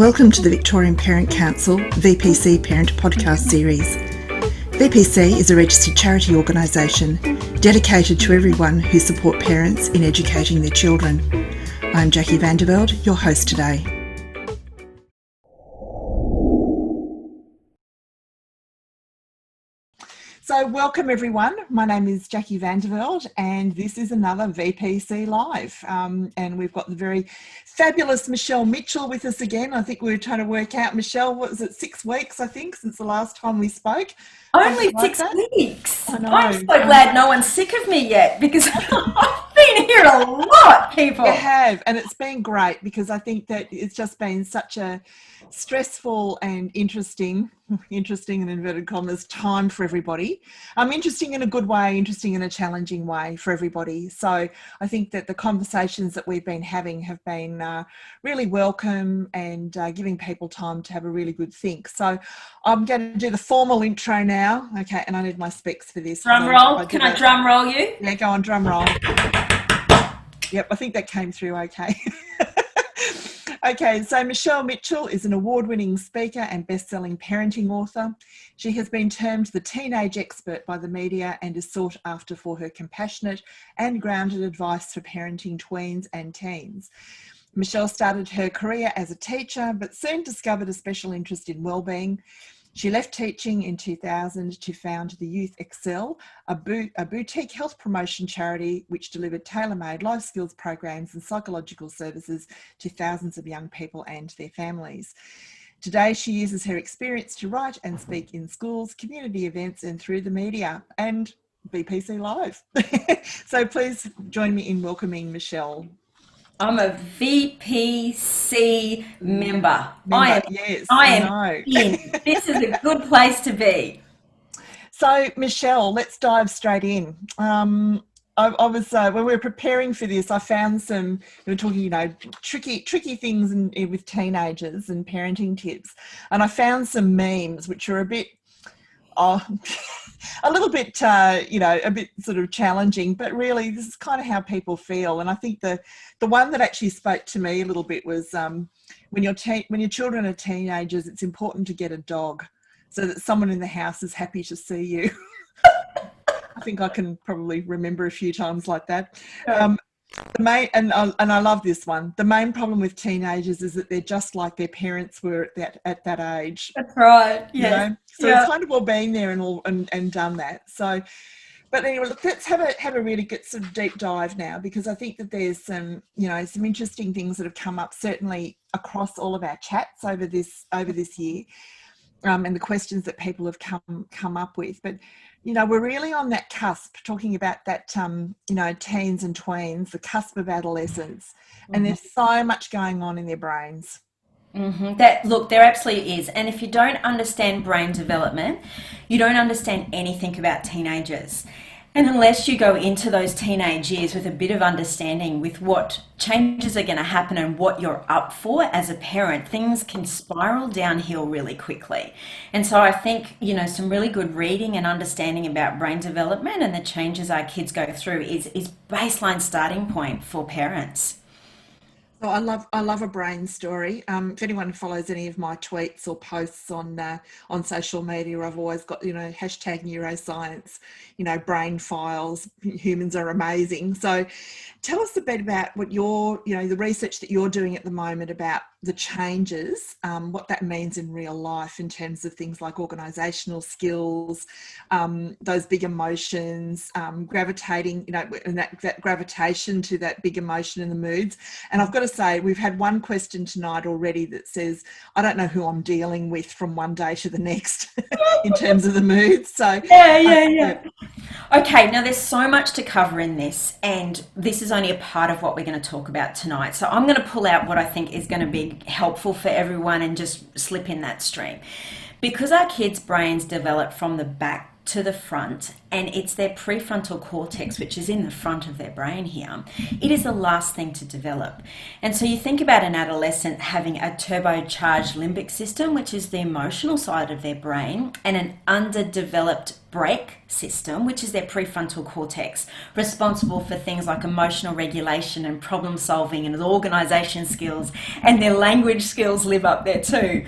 Welcome to the Victorian Parent Council VPC Parent Podcast Series. VPC is a registered charity organisation dedicated to everyone who support parents in educating their children. I'm Jackie Vanderveld, your host today. So welcome everyone, my name is Jackie Vanderveld and this is another VPC Live and we've got the very fabulous Michelle Mitchell with us again. I think we were trying to work out, Michelle, what was it, 6 weeks I think since the last time we spoke? Only like 6 weeks. I know. I'm so glad no one's sick of me yet because I've been here a lot, people. You have, and it's been great because I think that it's just been such a stressful and interesting in inverted commas time for everybody. Interesting in a good way, interesting in a challenging way for everybody. So I think that the conversations that we've been having have been really welcome and giving people time to have a really good think. So I'm going to do the formal intro now. Okay, and I need my specs for this. Drum roll. Can I drum roll you? Yeah, go on, drum roll. Yep, I think that came through okay. Okay, so Michelle Mitchell is an award-winning speaker and best-selling parenting author. She has been termed the teenage expert by the media and is sought after for her compassionate and grounded advice for parenting tweens and teens. Michelle started her career as a teacher, but soon discovered a special interest in wellbeing. She left teaching in 2000 to found the Youth Excel, a boutique health promotion charity which delivered tailor-made life skills programs and psychological services to thousands of young people and their families. Today, she uses her experience to write and speak in schools, community events, and through the media and VPC Live. So please join me in welcoming Michelle. I'm a VPC member. Yes, I am in. This is a good place to be. So, Michelle, let's dive straight in. I was when we were preparing for this, I found some. We were talking, tricky things with teenagers and parenting tips, and I found some memes which are a bit. A little bit, a bit sort of challenging, but really this is kind of how people feel. And I think the one that actually spoke to me a little bit was when your children are teenagers, it's important to get a dog so that someone in the house is happy to see you. I think I can probably remember a few times like that. The main, and I love this one. The main problem with teenagers is that they're just like their parents were at that age. That's right. Yeah. So it's kind of all been there and done that. So, but anyway, look, let's have a really good sort of deep dive now, because I think that there's some interesting things that have come up certainly across all of our chats over this year, and the questions that people have come up with. But we're really on that cusp, talking about that, teens and tweens, the cusp of adolescence, and there's so much going on in their brains. There absolutely is. And if you don't understand brain development, you don't understand anything about teenagers. And unless you go into those teenage years with a bit of understanding with what changes are going to happen and what you're up for as a parent, things can spiral downhill really quickly. And so I think, some really good reading and understanding about brain development and the changes our kids go through is baseline starting point for parents. So I love a brain story. If anyone follows any of my tweets or posts on social media, I've always got hashtag neuroscience, brain files. Humans are amazing. So, tell us a bit about what the research that you're doing at the moment about the changes, what that means in real life in terms of things like organisational skills, those big emotions, gravitating, and that gravitation to that big emotion and the moods. And I've got to say, we've had one question tonight already that says, I don't know who I'm dealing with from one day to the next in terms of the moods. So yeah. Okay, now there's so much to cover in this, and this is only a part of what we're going to talk about tonight. So I'm going to pull out what I think is going to be helpful for everyone and just slip in that stream. Because our kids' brains develop from the back to the front, and it's their prefrontal cortex, which is in the front of their brain here. It is the last thing to develop. And so you think about an adolescent having a turbocharged limbic system, which is the emotional side of their brain, and an underdeveloped brake system, which is their prefrontal cortex, responsible for things like emotional regulation and problem solving and organization skills, and their language skills live up there too.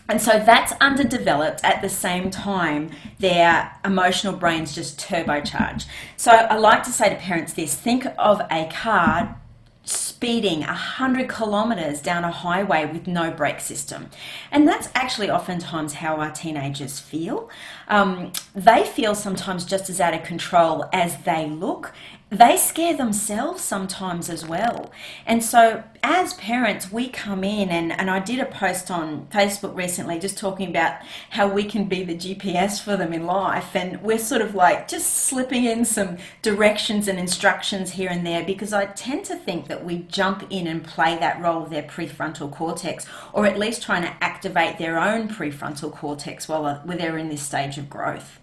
And so that's underdeveloped. At the same time, their emotional brains just turbocharge. So I like to say to parents this: think of a car speeding 100 kilometers down a highway with no brake system. And that's actually oftentimes how our teenagers feel. They feel sometimes just as out of control as they look. They scare themselves sometimes as well. And so as parents, we come in, and I did a post on Facebook recently just talking about how we can be the GPS for them in life. And we're sort of like just slipping in some directions and instructions here and there, because I tend to think that we jump in and play that role of their prefrontal cortex, or at least trying to activate their own prefrontal cortex while they're in this stage of growth.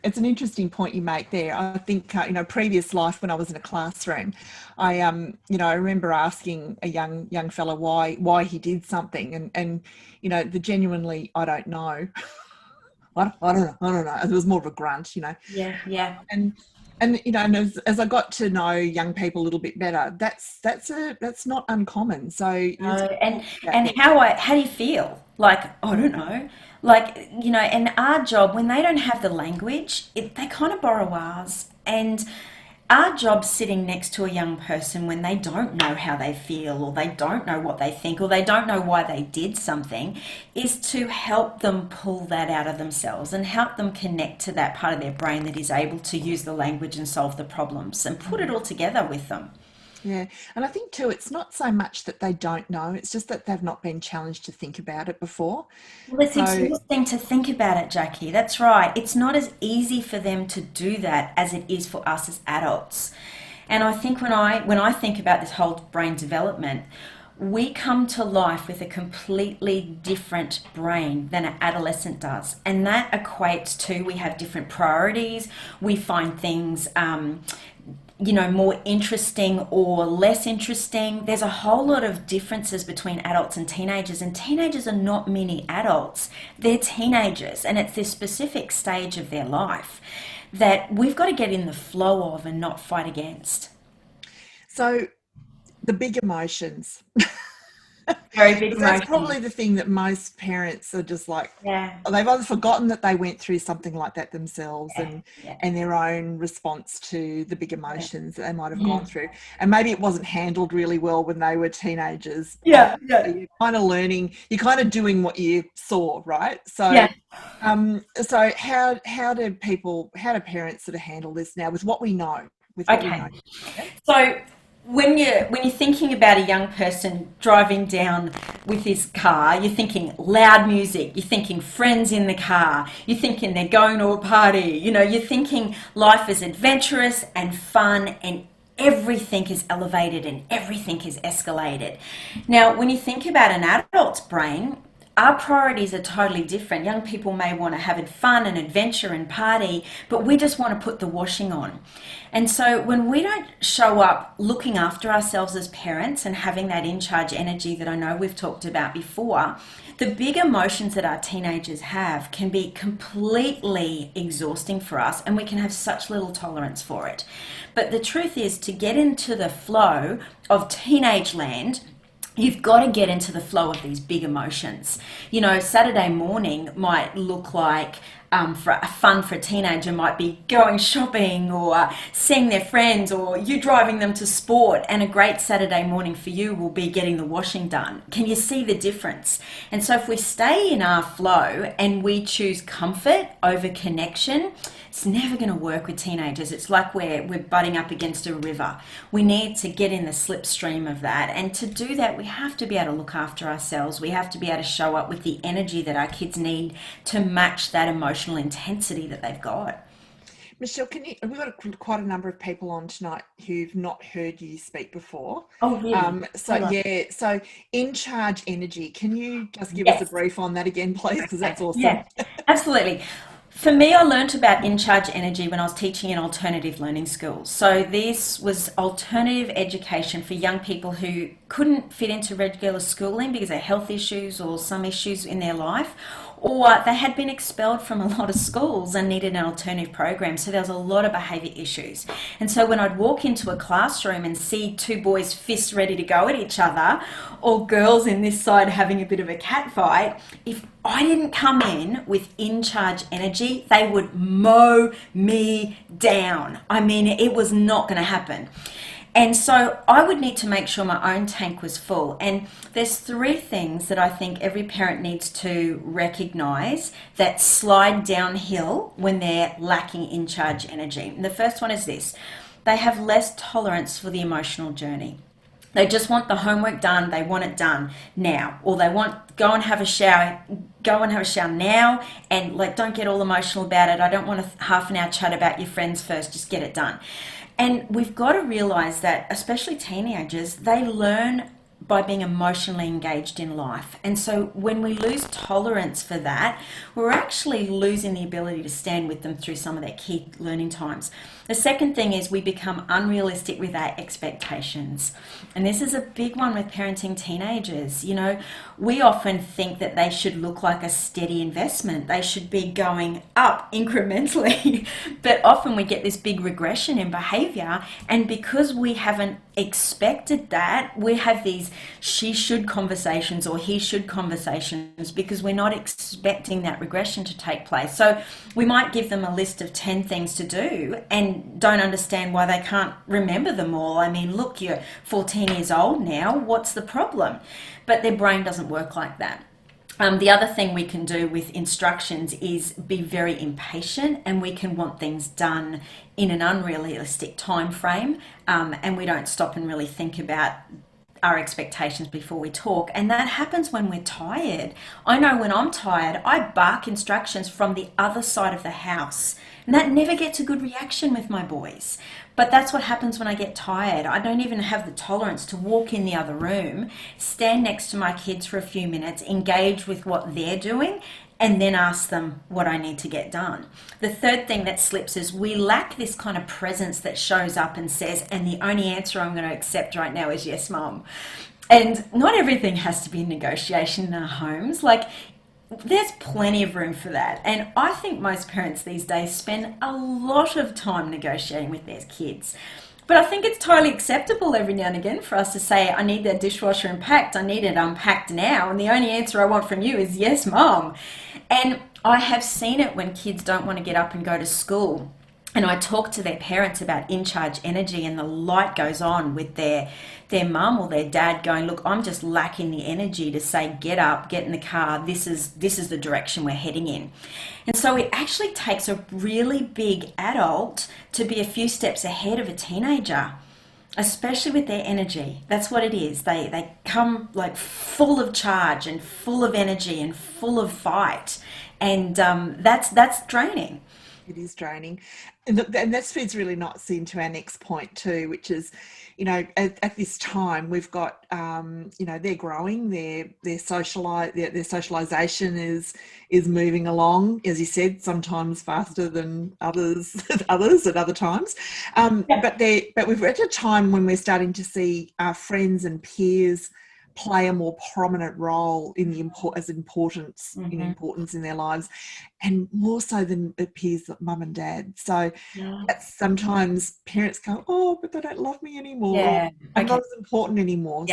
It's an interesting point you make there. I think, previous life when I was in a classroom, I remember asking a young fella why he did something, and the genuinely, I don't know. I don't know. It was more of a grunt, Yeah. And and as I got to know young people a little bit better, that's not uncommon. So and how do you feel? Like, I don't know. Like, and our job, when they don't have the language, they kind of borrow ours. And our job sitting next to a young person when they don't know how they feel, or they don't know what they think, or they don't know why they did something, is to help them pull that out of themselves and help them connect to that part of their brain that is able to use the language and solve the problems and put it all together with them. Yeah. And I think too, it's not so much that they don't know, it's just that they've not been challenged to think about it before. Well, it's So exhausting to think about it, Jackie. That's right. It's not as easy for them to do that as it is for us as adults. And I think when I think about this whole brain development, we come to life with a completely different brain than an adolescent does. And that equates to, we have different priorities. We find things more interesting or less interesting. There's a whole lot of differences between adults and teenagers are not mini adults. They're teenagers, and it's this specific stage of their life that we've got to get in the flow of and not fight against. So the big emotions. Very big That's emotions. probably the thing that most parents are just like, Yeah. they've either forgotten that they went through something like that themselves, Yeah. and their own response to the big emotions that they might have Yeah. gone through. And maybe it wasn't handled really well when they were teenagers. Yeah. So you're kind of learning, you're kind of doing what you saw, right? So Yeah. so how do parents sort of handle this now with what we know? Okay. So when you're thinking about a young person driving down with his car, you're thinking loud music, you're thinking friends in the car, you're thinking they're going to a party, you're thinking life is adventurous and fun, and everything is elevated and everything is escalated. Now, when you think about an adult's brain, our priorities are totally different. Young people may want to have fun and adventure and party, but we just want to put the washing on. And so when we don't show up looking after ourselves as parents and having that in-charge energy that I know we've talked about before, the big emotions that our teenagers have can be completely exhausting for us, and we can have such little tolerance for it. But the truth is, to get into the flow of teenage land, you've got to get into the flow of these big emotions. Saturday morning might look like fun for a teenager might be going shopping or seeing their friends, or you driving them to sport, and a great Saturday morning for you will be getting the washing done. Can you see the difference? And so if we stay in our flow and we choose comfort over connection, it's never going to work with teenagers. It's like we're butting up against a river. We need to get in the slipstream of that. And to do that, we have to be able to look after ourselves. We have to be able to show up with the energy that our kids need to match that emotional intensity that they've got. Michelle, we've got quite a number of people on tonight who've not heard you speak before. Oh, really? So in charge energy, can you just give us a Yes. brief on that again, please? Because that's awesome. Yeah, absolutely. For me, I learnt about in-charge energy when I was teaching in alternative learning schools. So this was alternative education for young people who couldn't fit into regular schooling because of health issues or some issues in their life, or they had been expelled from a lot of schools and needed an alternative program. So there was a lot of behaviour issues. And so when I'd walk into a classroom and see two boys fists ready to go at each other, or girls in this side having a bit of a cat fight, if I didn't come in with in-charge energy, they would mow me down. I mean, it was not going to happen. And so I would need to make sure my own tank was full. And there's three things that I think every parent needs to recognize that slide downhill when they're lacking in-charge energy. And the first one is this: they have less tolerance for the emotional journey. They just want the homework done. They want it done now, or they want go and have a shower now, and like, don't get all emotional about it. I don't want a half an hour chat about your friends first. Just get it done. And we've got to realize that, especially teenagers, they learn by being emotionally engaged in life. And so when we lose tolerance for that, we're actually losing the ability to stand with them through some of their key learning times. The second thing is we become unrealistic with our expectations. And this is a big one with parenting teenagers. You know, we often think that they should look like a steady investment. They should be going up incrementally. But often we get this big regression in behavior. And because we haven't expected that, we have these she should conversations or he should conversations because we're not expecting that regression to take place. So we might give them a list of 10 things to do and don't understand why they can't remember them all. I mean, look, you're 14 years old now, what's the problem? But their brain doesn't work like that. The other thing we can do with instructions is be very impatient, and we can want things done in an unrealistic time frame, and we don't stop and really think about our expectations before we talk. And that happens when we're tired. I know when I'm tired, I bark instructions from the other side of the house, and that never gets a good reaction with my boys. But that's what happens when I get tired. I don't even have the tolerance to walk in the other room, stand next to my kids for a few minutes, engage with what they're doing, and then ask them what I need to get done. The third thing that slips is we lack this kind of presence that shows up and says, and the only answer I'm going to accept right now is yes, Mum. And not everything has to be negotiation in our homes. Like, there's plenty of room for that. And I think most parents these days spend a lot of time negotiating with their kids. But I think it's totally acceptable every now and again for us to say, I need that dishwasher unpacked, I need it unpacked now, and the only answer I want from you is yes, Mum. And I have seen it when kids don't want to get up and go to school. And I talk to their parents about in-charge energy, and the light goes on with their mum or their dad going, look, I'm just lacking the energy to say, get up, get in the car, this is the direction we're heading in. And so it actually takes a really big adult to be a few steps ahead of a teenager, especially with their energy. That's what it is. They come like full of charge and full of energy and full of fight. And that's draining. It is draining. And that feeds really nicely into our next point too, which is, you know, at this time we've got, you know, they're growing, their socialization is moving along, as you said, sometimes faster than others at other times. But we're at a time when we're starting to see our friends and peers play a more prominent role in the importance in their lives, and more so than it appears that mum and dad. So that's sometimes parents go, oh, but they don't love me anymore. I'm not as important anymore.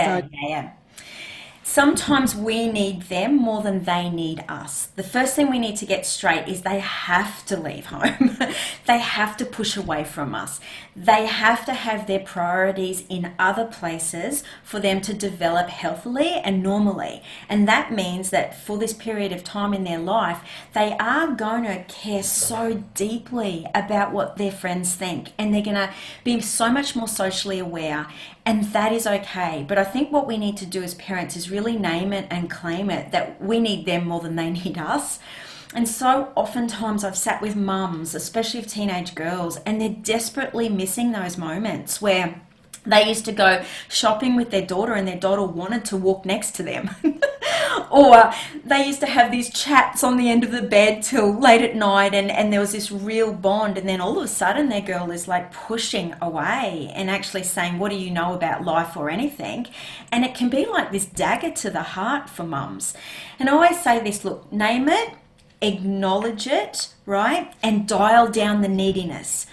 Sometimes we need them more than they need us. The first thing we need to get straight is they have to leave home. They have to push away from us. They have to have their priorities in other places for them to develop healthily and normally. And that means that for this period of time in their life, they are going to care so deeply about what their friends think, and they're going to be so much more socially aware. And that is okay. But I think what we need to do as parents is really name it and claim it, that we need them more than they need us. And so oftentimes I've sat with mums, especially of teenage girls, and they're desperately missing those moments where they used to go shopping with their daughter and their daughter wanted to walk next to them. Or they used to have these chats on the end of the bed till late at night, and there was this real bond, and then all of a sudden their girl is like pushing away and actually saying, what do you know about life or anything? And it can be like this dagger to the heart for mums. And I always say this, look, name it, acknowledge it, right? And dial down the neediness.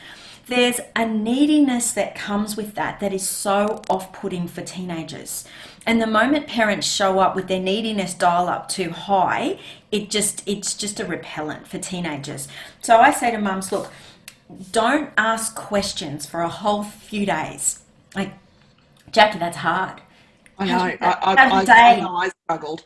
There's a neediness that comes with that is so off-putting for teenagers. And the moment parents show up with their neediness dial up too high, it's just a repellent for teenagers. So I say to mums, look, don't ask questions for a whole few days. Like, Jackie, that's hard. I know. I know I struggled.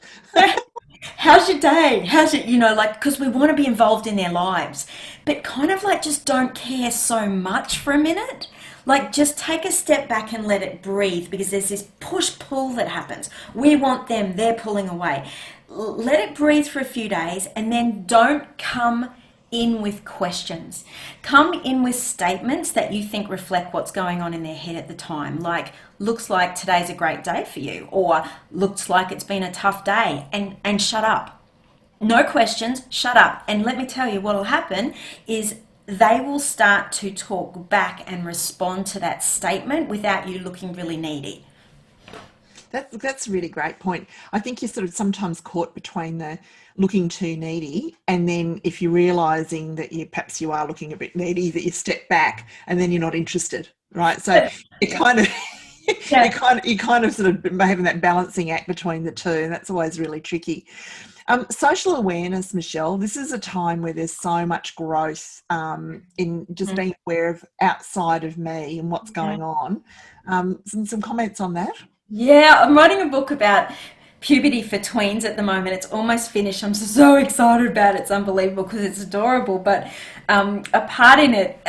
How's your day? How's it, like, because we want to be involved in their lives, but kind of like just don't care so much for a minute. Like, just take a step back and let it breathe, because there's this push-pull that happens. We want them, they're pulling away. Let it breathe for a few days, and then don't come in with questions. Come in with statements that you think reflect what's going on in their head at the time. Like, looks like today's a great day for you, or looks like it's been a tough day, and shut up. No questions, shut up. And let me tell you, what'll happen is they will start to talk back and respond to that statement without you looking really needy. That's a really great point. I think you're sort of sometimes caught between the looking too needy, and then if you're realizing that perhaps you are looking a bit needy, that you step back and then you're not interested, right? So you kind of you kind of sort of having that balancing act between the two, and that's always really tricky. Social awareness, Michelle, this is a time where there's so much growth in just being aware of outside of me and what's going on. Some comments on that? Yeah, I'm writing a book about puberty for tweens at the moment. It's almost finished. I'm so excited about it. It's unbelievable because it's adorable. But a part in it,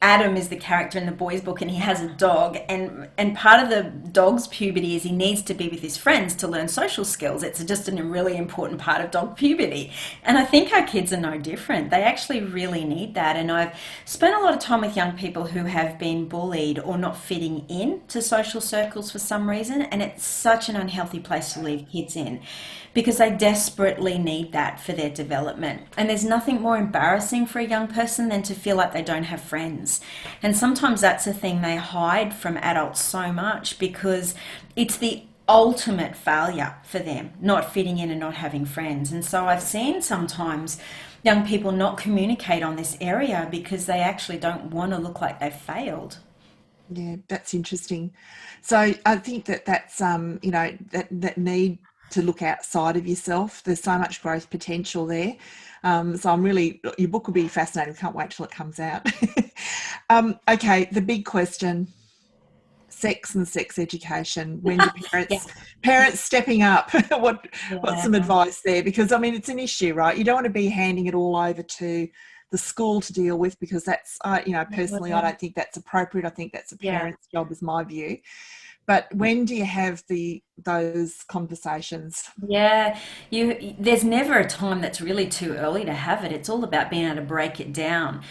Adam is the character in the boys' book, and he has a dog. And part of the dog's puberty is he needs to be with his friends to learn social skills. It's just a really important part of dog puberty. And I think our kids are no different. They actually really need that. And I've spent a lot of time with young people who have been bullied or not fitting in to social circles for some reason. And it's such an unhealthy place to leave kids in, because they desperately need that for their development. And there's nothing more embarrassing for a young person than to feel like they don't have friends. And sometimes that's a thing they hide from adults so much, because it's the ultimate failure for them, not fitting in and not having friends. And so I've seen sometimes young people not communicate on this area because they actually don't want to look like they've failed. Yeah, that's interesting. So I think that's that need to look outside of yourself. There's so much growth potential there. So your book will be fascinating. Can't wait till it comes out. Okay, the big question: sex and sex education. When do parents stepping up? What's some advice there? Because I mean, it's an issue, right? You don't want to be handing it all over to the school to deal with, because that's personally I don't think that's appropriate. I think that's a parent's job, is my view. But when do you have those conversations? Yeah, there's never a time that's really too early to have it. It's all about being able to break it down.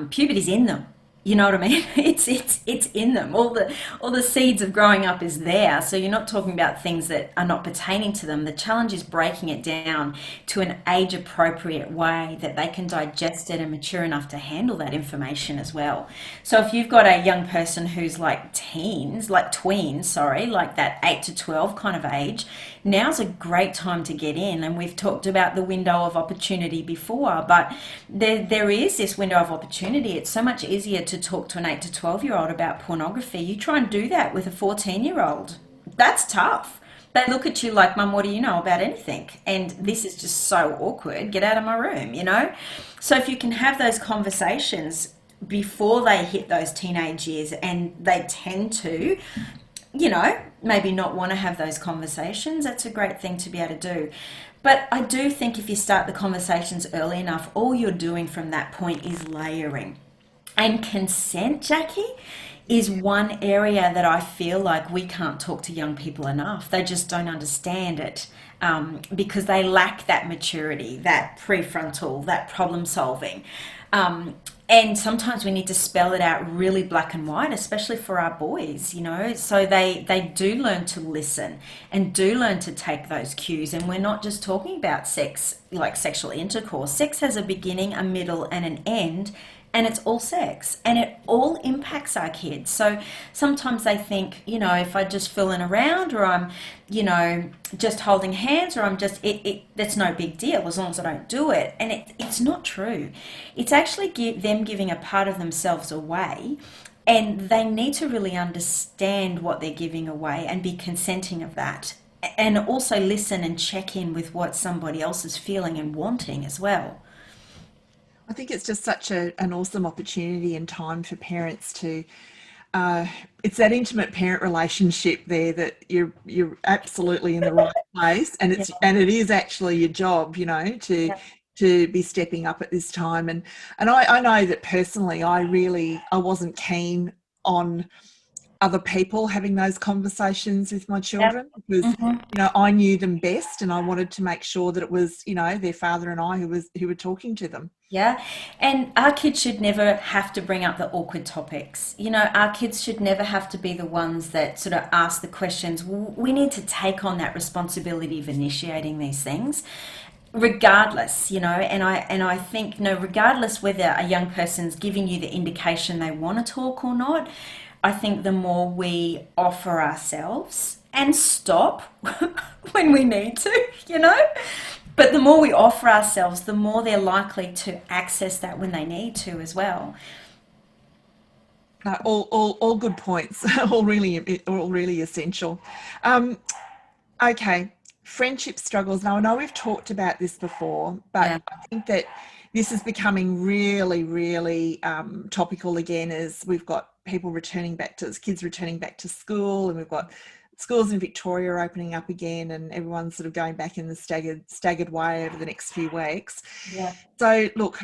Puberty's in them. You know what I mean? It's in them. All the seeds of growing up is there. So you're not talking about things that are not pertaining to them. The challenge is breaking it down to an age appropriate way that they can digest it and mature enough to handle that information as well. So if you've got a young person who's like tweens, sorry, like that 8 to 12 kind of age, now's a great time to get in. And we've talked about the window of opportunity before, but there is this window of opportunity. It's so much easier to talk to an 8 to 12-year-old about pornography. You try and do that with a 14-year-old. That's tough. They look at you like, Mum, what do you know about anything? And this is just so awkward. Get out of my room, So if you can have those conversations before they hit those teenage years, and they tend to, maybe not want to have those conversations, that's a great thing to be able to do. But I do think if you start the conversations early enough, all you're doing from that point is layering. And consent, Jackie, is one area that I feel like we can't talk to young people enough. They just don't understand it because they lack that maturity, that prefrontal, that problem solving. And sometimes we need to spell it out really black and white, especially for our boys, so they do learn to listen and do learn to take those cues. And we're not just talking about sex, like sexual intercourse. Sex has a beginning, a middle, and an end, and it's all sex, and it all impacts our kids. So sometimes they think, if I just fooling around, or I'm, just holding hands, or I'm just, that's no big deal as long as I don't do it. And it's not true. It's actually them giving a part of themselves away, and they need to really understand what they're giving away and be consenting of that. And also listen and check in with what somebody else is feeling and wanting as well. I think it's just such an awesome opportunity and time for parents to, it's that intimate parent relationship there that you're absolutely in the right place, and it is actually your job, to be stepping up at this time. And I know that personally, I wasn't keen on other people having those conversations with my children, because I knew them best, and I wanted to make sure that it was their father and I who were talking to them. Yeah. And our kids should never have to bring up the awkward topics. Our kids should never have to be the ones that sort of ask the questions. We need to take on that responsibility of initiating these things, regardless, and I think, regardless whether a young person's giving you the indication they want to talk or not, I think the more we offer ourselves and stop when we need to, but the more we offer ourselves, the more they're likely to access that when they need to as well. All good points. all really essential. Okay, friendship struggles. Now I know we've talked about this before, but I think that this is becoming really, really topical again, as we've got kids returning back to school, and we've got schools in Victoria are opening up again, and everyone's sort of going back in the staggered way over the next few weeks. Yeah. So look,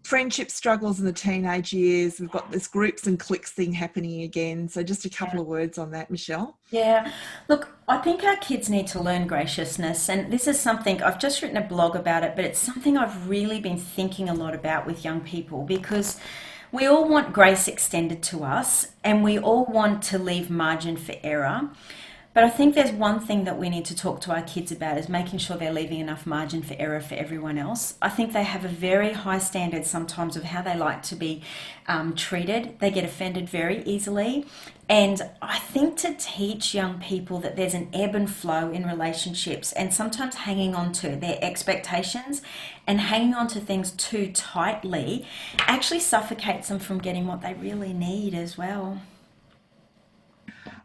friendship struggles in the teenage years, we've got this groups and cliques thing happening again. So just a couple of words on that, Michelle. Yeah, look, I think our kids need to learn graciousness, and this is something I've just written a blog about it, but it's something I've really been thinking a lot about with young people, because we all want grace extended to us, and we all want to leave margin for error. But I think there's one thing that we need to talk to our kids about, is making sure they're leaving enough margin for error for everyone else. I think they have a very high standard sometimes of how they like to be treated. They get offended very easily. And I think to teach young people that there's an ebb and flow in relationships, and sometimes hanging on to their expectations and hanging on to things too tightly actually suffocates them from getting what they really need as well.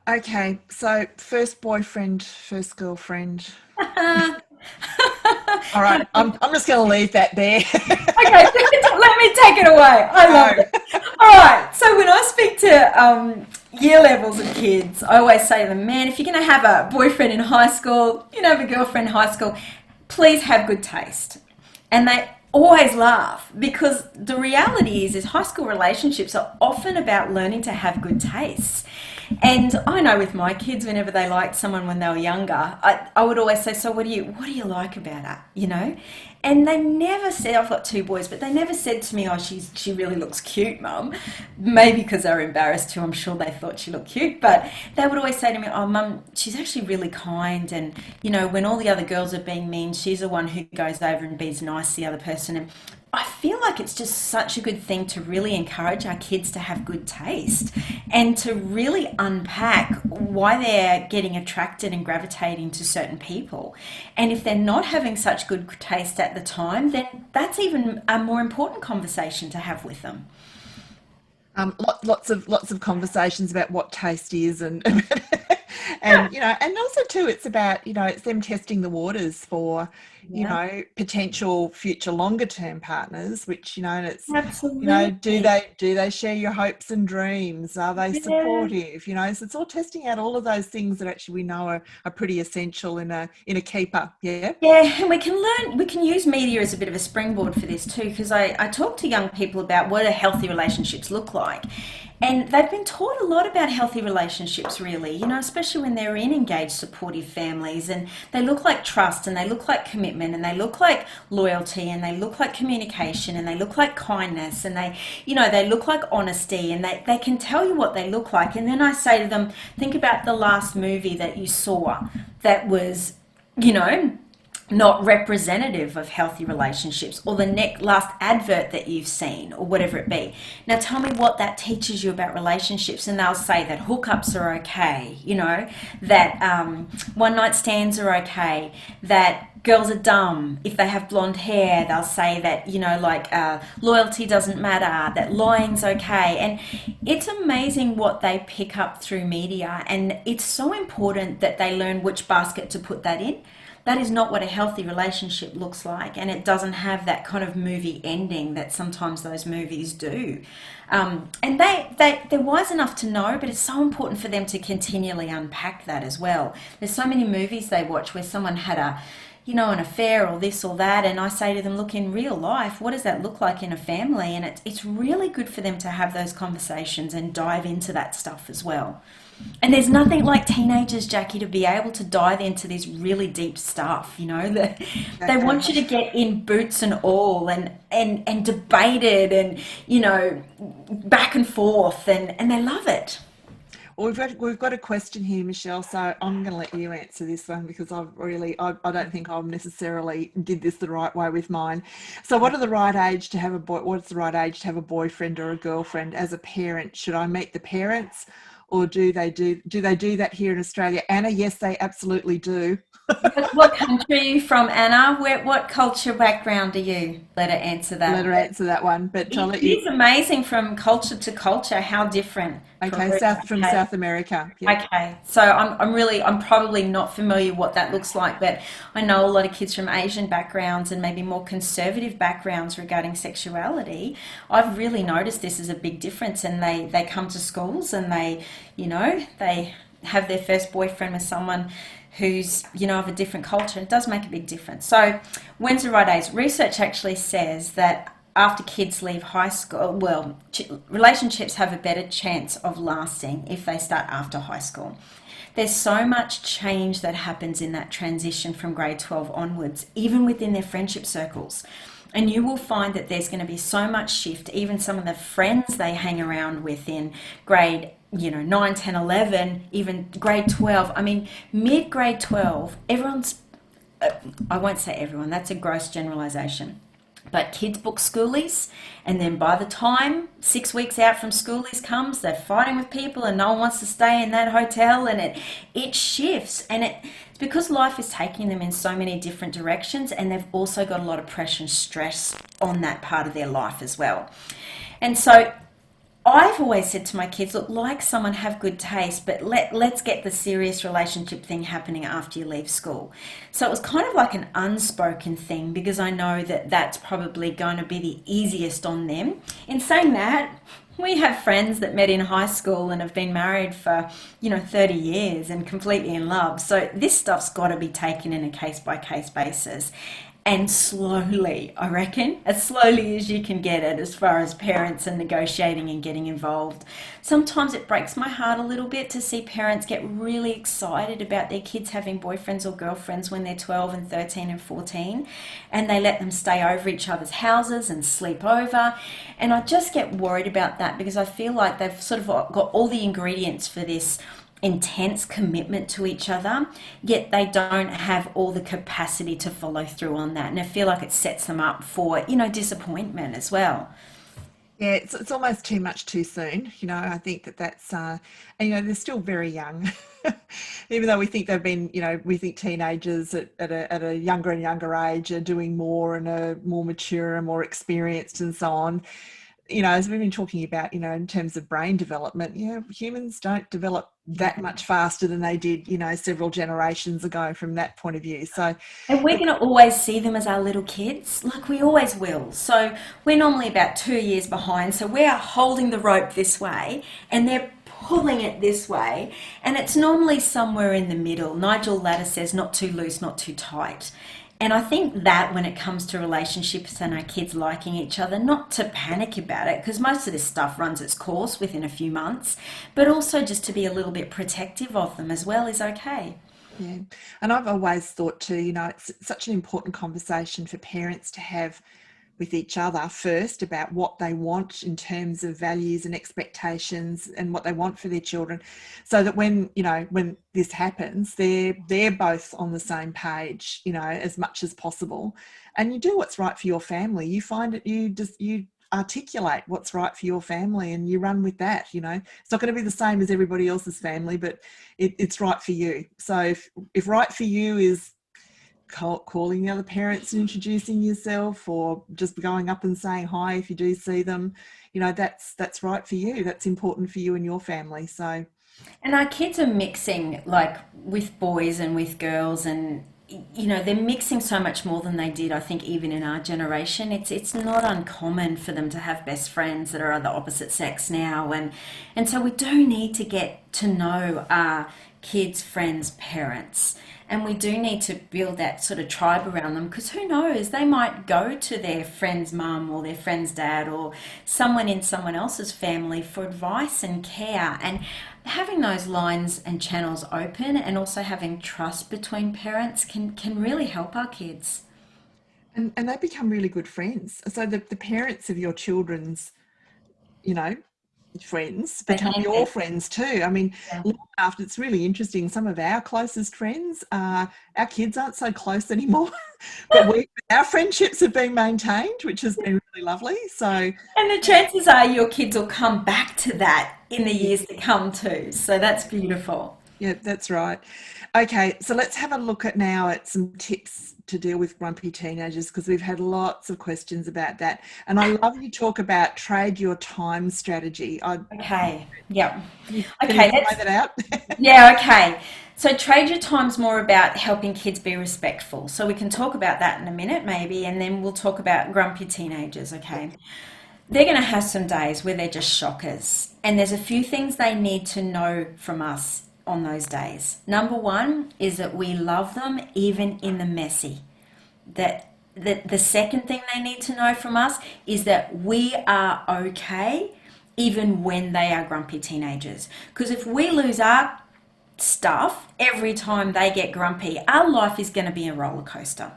Okay, so first boyfriend, first girlfriend. All right, I'm just going to leave that there. Okay, let me take it away. I love it. All right, so when I speak to year levels of kids, I always say to them, man, if you're going to have a boyfriend in high school, have a girlfriend in high school, please have good taste. And they always laugh, because the reality is high school relationships are often about learning to have good tastes. And I know with my kids, whenever they liked someone when they were younger, I would always say, so what do you like about her, And they never said, I've got two boys, but they never said to me, oh, she really looks cute, Mum. Maybe because they were embarrassed too. I'm sure they thought she looked cute. But they would always say to me, oh, Mum, she's actually really kind. And, when all the other girls are being mean, she's the one who goes over and be nice to the other person. And I feel like it's just such a good thing to really encourage our kids to have good taste, and to really unpack why they're getting attracted and gravitating to certain people. And if they're not having such good taste at the time, then that's even a more important conversation to have with them. Lots of conversations about what taste is, and and also too, it's about it's them testing the waters for potential future longer term partners, which and it's Absolutely. do they share your hopes and dreams, are they supportive, so it's all testing out all of those things that actually we know are pretty essential in a keeper. Yeah, and we can use media as a bit of a springboard for this too, because I talk to young people about what do healthy relationships look like. And they've been taught a lot about healthy relationships, really, you know, especially when they're in engaged, supportive families, and they look like trust, and they look like commitment, and they look like loyalty, and they look like communication, and they look like kindness, and they, you know, they look like honesty, and they can tell you what they look like. And then I say to them, think about the last movie that you saw that was, you know, not representative of healthy relationships, or the last advert that you've seen, or whatever it be. Now tell me what that teaches you about relationships, and they'll say that hookups are okay, you know, that one night stands are okay, that girls are dumb if they have blonde hair. They'll say that, you know, like loyalty doesn't matter, that lying's okay. And it's amazing what they pick up through media, and it's so important that they learn which basket to put that in. That is not what a healthy relationship looks like, and it doesn't have that kind of movie ending that sometimes those movies do. And they're wise enough to know, but it's so important for them to continually unpack that as well. There's so many movies they watch where someone had an affair or this or that, and I say to them, look, in real life, what does that look like in a family? And it's really good for them to have those conversations and dive into that stuff as well. And there's nothing like teenagers, Jackie, to be able to dive into this really deep stuff, you know. They want you to get in boots and all, and debate it, and, you know, back and forth, and they love it. Well, we've got a question here, Michelle, so I'm going to let you answer this one, because I don't think I necessarily did this the right way with mine. So what's the right age to have a boyfriend or a girlfriend as a parent? Should I meet the parents, or do they do that here in Australia? Anna, yes, they absolutely do. What country are you from, Anna? What culture background are you? Let her answer that. Let her answer that one, but I'll let you. It's amazing from culture to culture how different. Okay, South America. Yeah. Okay, so I'm probably not familiar what that looks like, but I know a lot of kids from Asian backgrounds and maybe more conservative backgrounds regarding sexuality. I've really noticed this is a big difference, and they come to schools, and they have their first boyfriend with someone who's, you know, of a different culture. It does make a big difference. So when's the right age? Research actually says that after kids leave high school, well, relationships have a better chance of lasting if they start after high school. There's so much change that happens in that transition from grade 12 onwards, even within their friendship circles. And you will find that there's going to be so much shift. Even some of the friends they hang around with in grade 9, 10, 11, even grade 12. I mean, mid-grade 12, everyone's, I won't say everyone, that's a gross generalization, but kids book schoolies, and then by the time 6 weeks out from schoolies comes, they're fighting with people, and no one wants to stay in that hotel, and it shifts. And it's because life is taking them in so many different directions, and they've also got a lot of pressure and stress on that part of their life as well. And so I've always said to my kids, look, like someone, have good taste, but let's get the serious relationship thing happening after you leave school. So it was kind of like an unspoken thing, because I know that that's probably going to be the easiest on them. In saying that, we have friends that met in high school and have been married for, 30 years and completely in love. So this stuff's got to be taken in a case-by-case basis. And slowly, I reckon, as slowly as you can get it, as far as parents and negotiating and getting involved. Sometimes it breaks my heart a little bit to see parents get really excited about their kids having boyfriends or girlfriends when they're 12 and 13 and 14, and they let them stay over each other's houses and sleep over. And I just get worried about that, because I feel like they've sort of got all the ingredients for this intense commitment to each other, yet they don't have all the capacity to follow through on that. And I feel like it sets them up for, disappointment as well. Yeah, it's almost too much too soon. I think that's, and, they're still very young. Even though we think they've been, we think teenagers at a younger and younger age are doing more and are more mature and more experienced and so on. As we've been talking about, in terms of brain development, humans don't develop that much faster than they did, several generations ago from that point of view. So, and we're going to always see them as our little kids, like we always will. So we're normally about 2 years behind. So we're holding the rope this way, and they're pulling it this way, and it's normally somewhere in the middle. Nigel Latta says, not too loose, not too tight. And I think that when it comes to relationships and our kids liking each other, not to panic about it, because most of this stuff runs its course within a few months, but also just to be a little bit protective of them as well is okay. Yeah. And I've always thought too, it's such an important conversation for parents to have with each other first about what they want in terms of values and expectations and what they want for their children, so that when this happens, they're both on the same page, as much as possible. And you do what's right for your family. You find it, you articulate what's right for your family and you run with that. It's not going to be the same as everybody else's family, but it's right for you. So if right for you is calling the other parents and introducing yourself, or just going up and saying hi if you do see them, that's right for you. That's important for you and your family. So And our kids are mixing like with boys and with girls, and they're mixing so much more than they did, I think, even in our generation. It's not uncommon for them to have best friends that are of the opposite sex now, and so we do need to get to know our kids' friends' parents. And we do need to build that sort of tribe around them, because who knows, they might go to their friend's mum or their friend's dad or someone in someone else's family for advice and care. And having those lines and channels open, and also having trust between parents, can really help our kids. and they become really good friends. So the parents of your children's, you know, friends They become can your be. friends too. I mean, Yeah. long after, it's really interesting. Some of our closest friends, our kids aren't so close anymore, but our friendships have been maintained, which has been really lovely. So And the chances are your kids will come back to that in the years to come too. So that's beautiful. yeah, that's right. Okay, so let's have a look at some tips to deal with grumpy teenagers, because we've had lots of questions about that. And I love you talk about trade your time strategy. Okay. Yep. Can you Okay. try that out? Yeah. Okay. So trade your time's more about helping kids be respectful. So we can talk about that in a minute, maybe, and then we'll talk about grumpy teenagers. Okay. They're going to have some days where they're just shockers. And there's a few things they need to know from us on those days. Number one is that we love them even in the messy. That the second thing they need to know from us is that we are okay even when they are grumpy teenagers. Because if we lose our stuff every time they get grumpy, our life is going to be a roller coaster.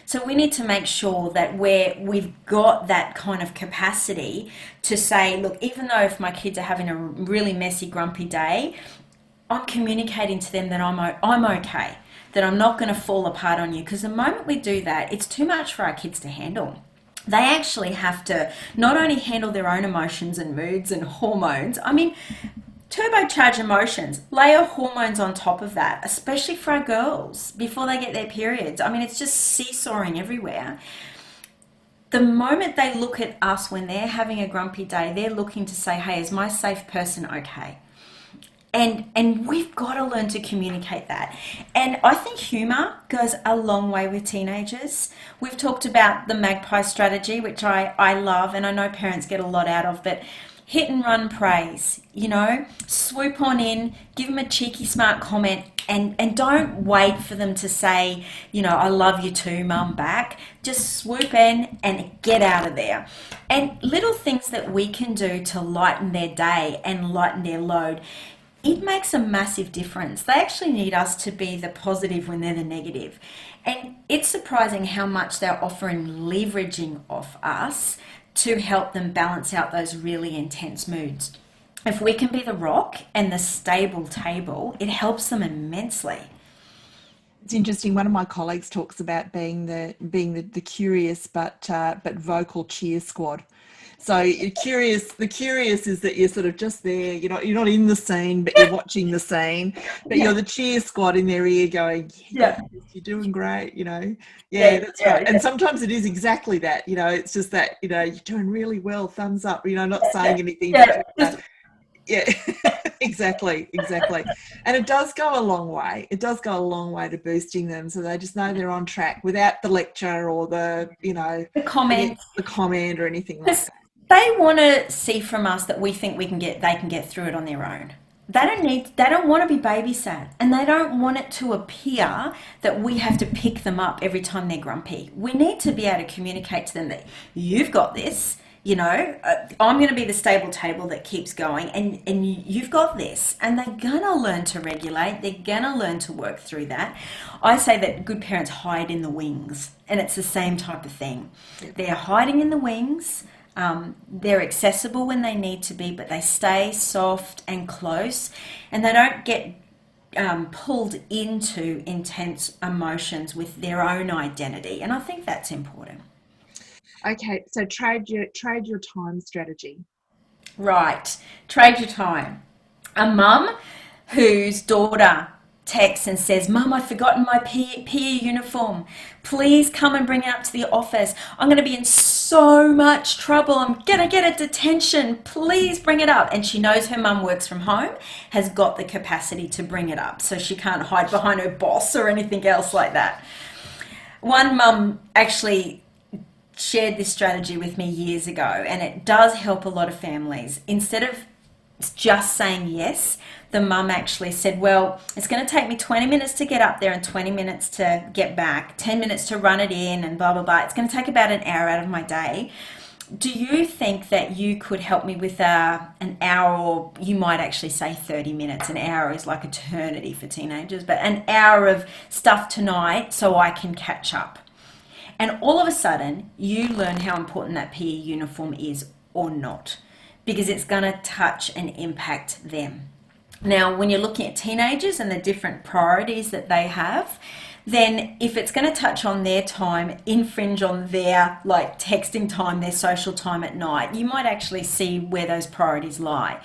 So we need to make sure that we've got that kind of capacity to say, look, even though if my kids are having a really messy, grumpy day, I'm communicating to them that I'm okay, that I'm not going to fall apart on you. Because the moment we do that, it's too much for our kids to handle. They actually have to not only handle their own emotions and moods and hormones. I mean, turbocharge emotions, layer hormones on top of that, especially for our girls before they get their periods. I mean, it's just seesawing everywhere. The moment they look at us when they're having a grumpy day, they're looking to say, hey, is my safe person okay? And we've got to learn to communicate that. And I think humor goes a long way with teenagers. We've talked about the magpie strategy, which I love, and I know parents get a lot out of, but hit and run praise, swoop on in, give them a cheeky, smart comment, and don't wait for them to say, I love you too, mum, back. Just swoop in and get out of there. And little things that we can do to lighten their day and lighten their load, it makes a massive difference. They actually need us to be the positive when they're the negative. And it's surprising how much they're offering leveraging off us to help them balance out those really intense moods. If we can be the rock and the stable table, it helps them immensely. It's interesting. One of my colleagues talks about being the curious but vocal cheer squad. So the curious is that you're sort of just there. You're not in the scene, but you're watching the scene. But Yeah, you're the cheer squad in their ear, going, "Yeah, yeah, you're doing great." yeah, Yeah, that's right. yeah, And sometimes it is exactly that. It's just that you're doing really well, thumbs up. Not saying anything, but yeah. Just yeah, exactly. And it does go a long way. It does go a long way to boosting them, so they just know they're on track without the lecture or the comment. the comment or anything like Because that. they want to see from us that we think they can get through it on their own. they don't want to be babysat, and they don't want it to appear that we have to pick them up every time they're grumpy. We need to be able to communicate to them that you've got this, I'm going to be the stable table that keeps going, and you've got this, and they're going to learn to regulate. They're going to learn to work through that. I say that good parents hide in the wings, and it's the same type of thing. They're hiding in the wings. They're accessible when they need to be, but they stay soft and close, and they don't get pulled into intense emotions with their own identity. And I think that's important. Okay, so trade your time strategy. Right, trade your time. A mum whose daughter texts and says, "Mum, I've forgotten my PE uniform. Please come and bring it up to the office. I'm going to be in so much trouble. I'm going to get a detention. Please bring it up." And she knows her mum works from home, has got the capacity to bring it up, so she can't hide behind her boss or anything else like that. One mum actually shared this strategy with me years ago, and it does help a lot of families. Instead of just saying yes, the mum actually said, "Well, it's going to take me 20 minutes to get up there and 20 minutes to get back, 10 minutes to run it in, and blah, blah, blah. It's going to take about an hour out of my day. Do you think that you could help me with an hour?" Or you might actually say 30 minutes. An hour is like eternity for teenagers, but an hour of stuff tonight so I can catch up. And all of a sudden, you learn how important that PE uniform is or not, because it's going to touch and impact them. Now, when you're looking at teenagers and the different priorities that they have, then if it's going to touch on their time, infringe on their like texting time, their social time at night, you might actually see where those priorities lie.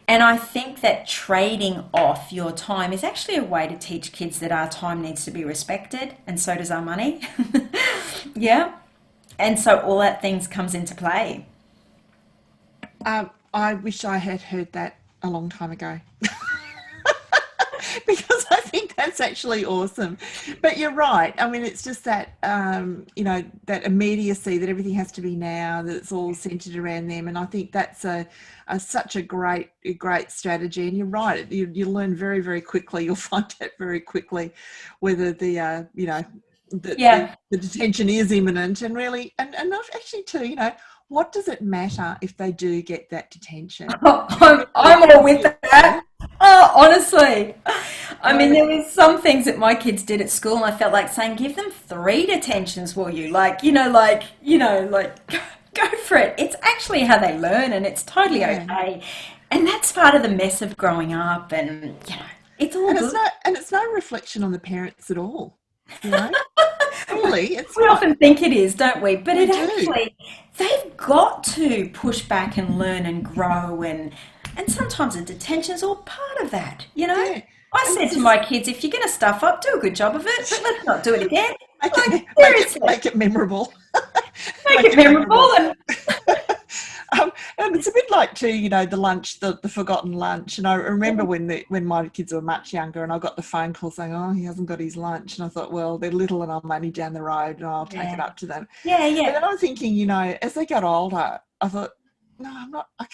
And I think that trading off your time is actually a way to teach kids that our time needs to be respected, and so does our money. Yeah. And so all that things comes into play. I wish I had heard that a long time ago. Because I think that's actually awesome. But you're right. I mean, it's just that, that immediacy, that everything has to be now, that it's all centered around them. And I think that's such a great strategy. And you're right. You learn very, very quickly. You'll find out very quickly whether the Yeah. detention is imminent, and really, and not actually too, what does it matter if they do get that detention? I'm all with that. Oh, honestly. I mean, there was some things that my kids did at school, and I felt like saying, give them 3 detentions, will you? Go for it. It's actually how they learn, and it's totally okay. And that's part of the mess of growing up, and, it's all good. It's no reflection on the parents at all, Really, we often think it is, don't we? But they've got to push back and learn and grow, and sometimes the detention's all part of that, Yeah. I said to my kids, if you're going to stuff up, do a good job of it, but let's not do it again. Make it memorable. Make it memorable. And it's a bit like too, the lunch, the forgotten lunch. And I remember when my kids were much younger, and I got the phone call saying, "Oh, he hasn't got his lunch," and I thought, well, they're little, and I'm only down the road, and I'll take it up to them. Yeah. And then I was thinking, as they got older, I thought, no, I'm not. I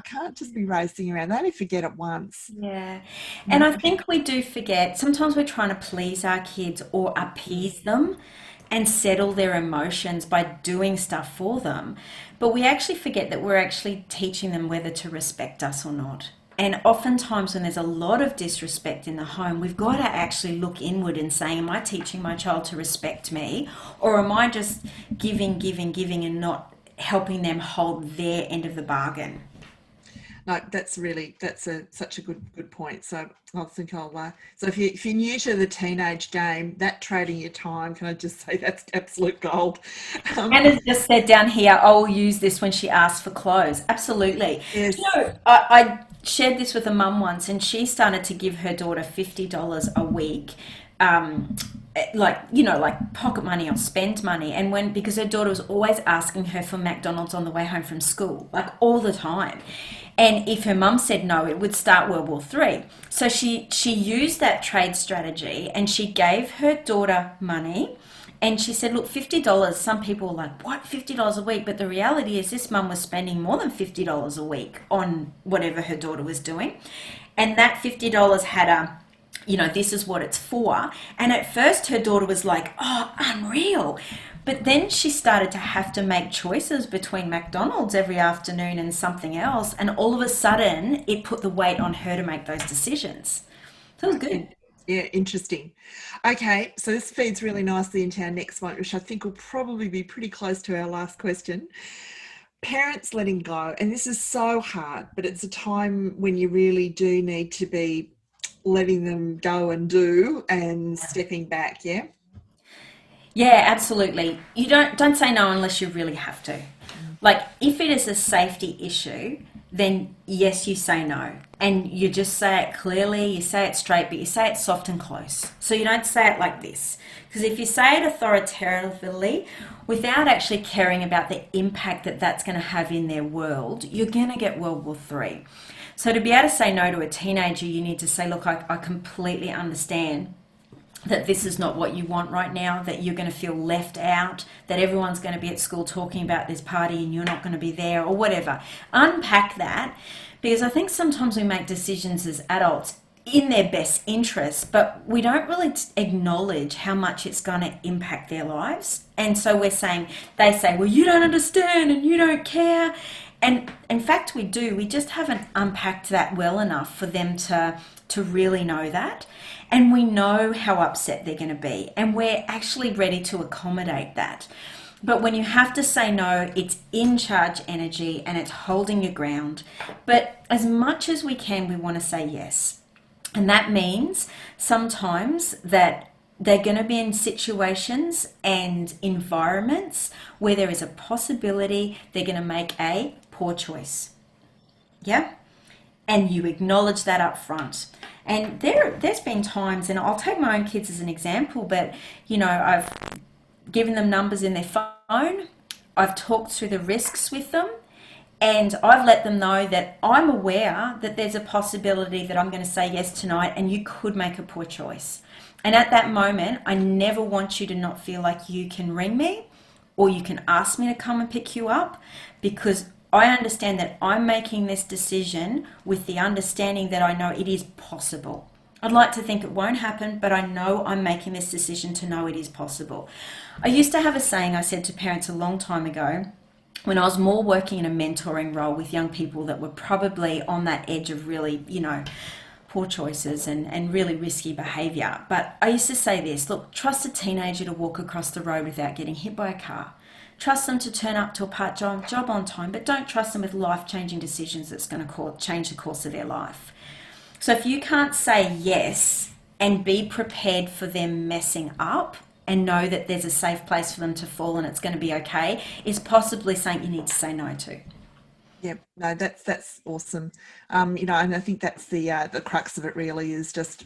can't just be racing around. They only forget it once. Yeah. And I think we do forget. Sometimes we're trying to please our kids or appease them and settle their emotions by doing stuff for them. But we actually forget that we're actually teaching them whether to respect us or not. And oftentimes when there's a lot of disrespect in the home, we've got to actually look inward and say, am I teaching my child to respect me? Or am I just giving and not helping them hold their end of the bargain? No, that's such a good point. So I think so if you're new to the teenage game, that trading your time, can I just say that's absolute gold. Anna's just said down here, I will use this when she asks for clothes. Absolutely. Yes. I shared this with a mum once, and she started to give her daughter $50 a week, like pocket money or spend money. And because her daughter was always asking her for McDonald's on the way home from school, like all the time. And if her mum said no, it would start World War III. So she used that trade strategy, and she gave her daughter money. And she said, look, $50, some people were like, what, $50 a week? But the reality is this mum was spending more than $50 a week on whatever her daughter was doing. And that $50 had a, this is what it's for. And at first her daughter was like, oh, unreal. But then she started to have to make choices between McDonald's every afternoon and something else. And all of a sudden, it put the weight on her to make those decisions. So it was good. Yeah, interesting. Okay, so this feeds really nicely into our next one, which I think will probably be pretty close to our last question. Parents letting go, and this is so hard, but it's a time when you really do need to be letting them go and do and stepping back. Yeah. Yeah, absolutely. You don't say no unless you really have to. Like if it is a safety issue, then yes, you say no. And you just say it clearly, you say it straight, but you say it soft and close. So you don't say it like this. Because if you say it authoritatively, without actually caring about the impact that that's going to have in their world, you're going to get World War III. So to be able to say no to a teenager, you need to say, look, I completely understand that this is not what you want right now, that you're going to feel left out, that everyone's going to be at school talking about this party and you're not going to be there or whatever. Unpack that, because I think sometimes we make decisions as adults in their best interest, but we don't really acknowledge how much it's going to impact their lives. And so they say, well, you don't understand and you don't care. And in fact, we do. We just haven't unpacked that well enough for them to really know that. And we know how upset they're going to be. And we're actually ready to accommodate that. But when you have to say no, it's in charge energy and it's holding your ground. But as much as we can, we want to say yes. And that means sometimes that they're going to be in situations and environments where there is a possibility they're going to make a poor choice. Yeah? And you acknowledge that up front. And there's been times, and I'll take my own kids as an example, but, I've given them numbers in their phone. I've talked through the risks with them. And I've let them know that I'm aware that there's a possibility that I'm going to say yes tonight and you could make a poor choice. And at that moment, I never want you to not feel like you can ring me or you can ask me to come and pick you up, because I understand that I'm making this decision with the understanding that I know it is possible. I'd like to think it won't happen, but I know I'm making this decision to know it is possible. I used to have a saying I said to parents a long time ago, when I was more working in a mentoring role with young people that were probably on that edge of really, poor choices and really risky behaviour. But I used to say this, look, trust a teenager to walk across the road without getting hit by a car. Trust them to turn up to a part-time job on time, but don't trust them with life-changing decisions that's going to change the course of their life. So if you can't say yes and be prepared for them messing up, and know that there's a safe place for them to fall and it's going to be okay, is possibly something you need to say no to. Yeah, no, that's awesome. And I think that's the crux of it really, is just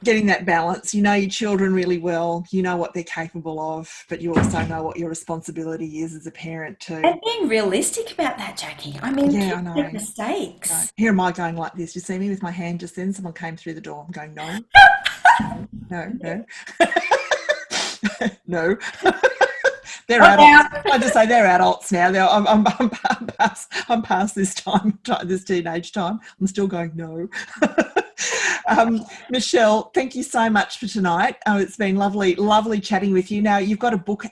getting that balance. You know your children really well, you know what they're capable of, but you also know what your responsibility is as a parent too. And being realistic about that, Jackie. I mean, Yeah, I kids know. make mistakes. No. Here am I going like this. You see me with my hand just then, someone came through the door. I'm going, no. No. No. They're adults. I just say they're adults now. I'm past this teenage time. I'm still going no. Michelle, thank you so much for tonight. It's been lovely chatting with you. Now you've got a book.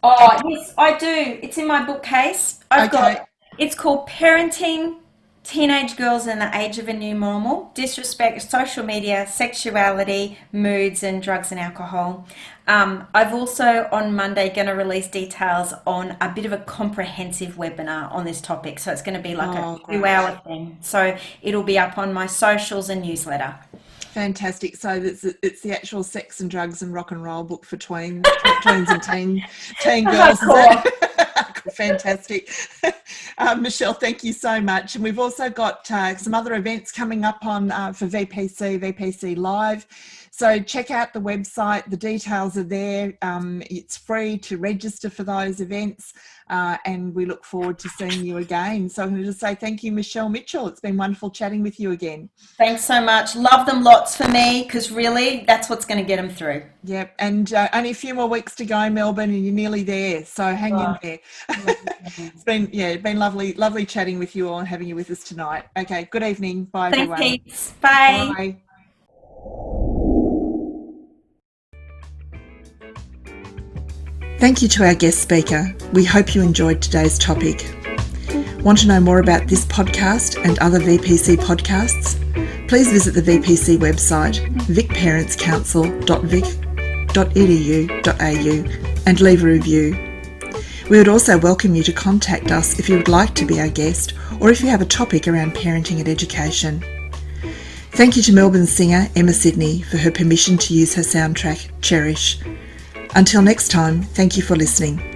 Oh yes, I do. It's in my bookcase. It's called Parenting Teenage Girls in the Age of a New Normal: Disrespect, Social Media, Sexuality, Moods and Drugs and Alcohol. I've also on Monday going to release details on a bit of a comprehensive webinar on this topic. So it's going to be like a 2-hour thing. So it'll be up on my socials and newsletter. Fantastic. So it's the actual sex and drugs and rock and roll book for tweens and teen girls. Fantastic. Michelle, thank you so much. And we've also got some other events coming up on for VPC Live. So check out the website. The details are there. It's free to register for those events. and we look forward to seeing you again. So I'm going to just say thank you, Michelle Mitchell. It's been wonderful chatting with you again. Thanks so much. Love them lots for me, because really that's what's going to get them through. Yep, and only a few more weeks to go in Melbourne, and you're nearly there. So hang in there. It's been lovely chatting with you all and having you with us tonight. Okay, good evening. Bye, everyone. Thanks, Pete. Bye. Bye. Thank you to our guest speaker. We hope you enjoyed today's topic. Want to know more about this podcast and other VPC podcasts? Please visit the VPC website, vicparentscouncil.vic.edu.au, and leave a review. We would also welcome you to contact us if you would like to be our guest, or if you have a topic around parenting and education. Thank you to Melbourne singer Emma Sidney for her permission to use her soundtrack, Cherish. Until next time, thank you for listening.